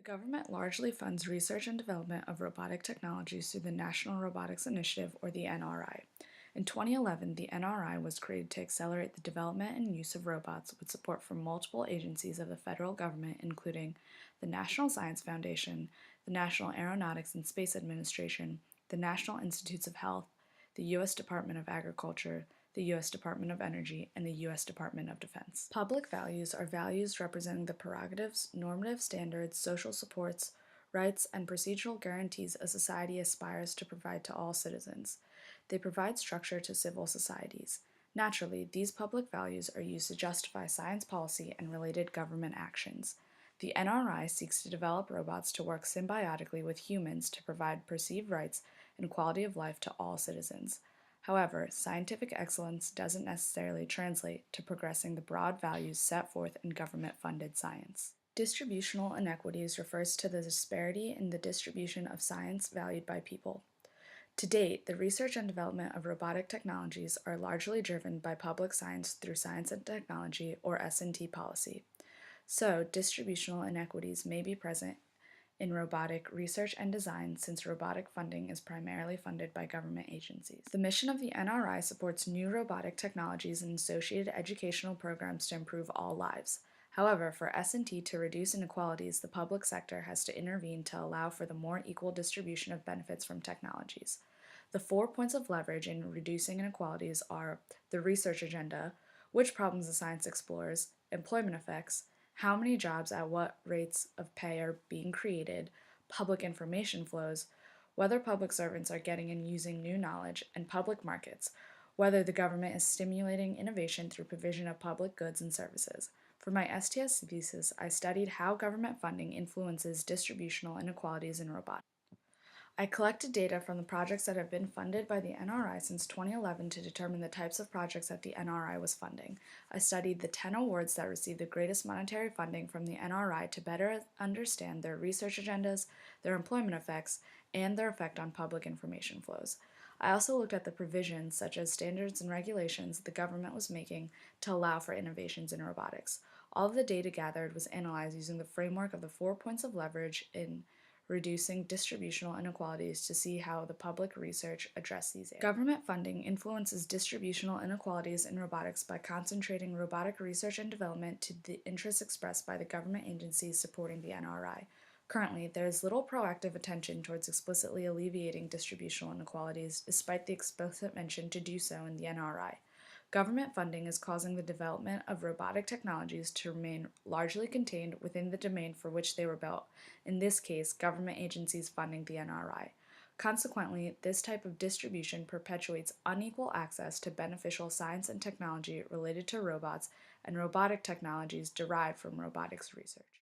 government largely funds research and development of robotic technologies through the National Robotics Initiative, or the NRI. In 2011, the NRI was created to accelerate the development and use of robots with support from multiple agencies of the federal government, including the National Science Foundation, the National Aeronautics and Space Administration, the National Institutes of Health, the U.S. Department of Agriculture, the U.S. Department of Energy, and the U.S. Department of Defense. Public values are values representing the prerogatives, normative standards, social supports, rights, and procedural guarantees a society aspires to provide to all citizens. They provide structure to civil societies. Naturally, these public values are used to justify science policy and related government actions. The NRI seeks to develop robots to work symbiotically with humans to provide perceived rights and quality of life to all citizens. However, scientific excellence doesn't necessarily translate to progressing the broad values set forth in government-funded science. Distributional inequities refers to the disparity in the distribution of science valued by people. To date, the research and development of robotic technologies are largely driven by public science through science and technology, or S&T policy. So, distributional inequities may be present in robotic research and design since robotic funding is primarily funded by government agencies. The mission of the NRI supports new robotic technologies and associated educational programs to improve all lives. However, for S&T to reduce inequalities, the public sector has to intervene to allow for the more equal distribution of benefits from technologies. The 4 points of leverage in reducing inequalities are the research agenda, which problems the science explores, employment effects, how many jobs at what rates of pay are being created, public information flows, whether public servants are getting and using new knowledge, and public markets, whether the government is stimulating innovation through provision of public goods and services. For my STS thesis, I studied how government funding influences distributional inequalities in robotics. I collected data from the projects that have been funded by the NRI since 2011 to determine the types of projects that the NRI was funding. I studied the 10 awards that received the greatest monetary funding from the NRI to better understand their research agendas, their employment effects, and their effect on public information flows. I also looked at the provisions, such as standards and regulations, the government was making to allow for innovations in robotics. All of the data gathered was analyzed using the framework of the 4 points of leverage in reducing distributional inequalities to see how the public research address these areas. Government funding influences distributional inequalities in robotics by concentrating robotic research and development to the interests expressed by the government agencies supporting the NRI. Currently, there is little proactive attention towards explicitly alleviating distributional inequalities, despite the explicit mention to do so in the NRI. Government funding is causing the development of robotic technologies to remain largely contained within the domain for which they were built, in this case, government agencies funding the NRI. Consequently, this type of distribution perpetuates unequal access to beneficial science and technology related to robots and robotic technologies derived from robotics research.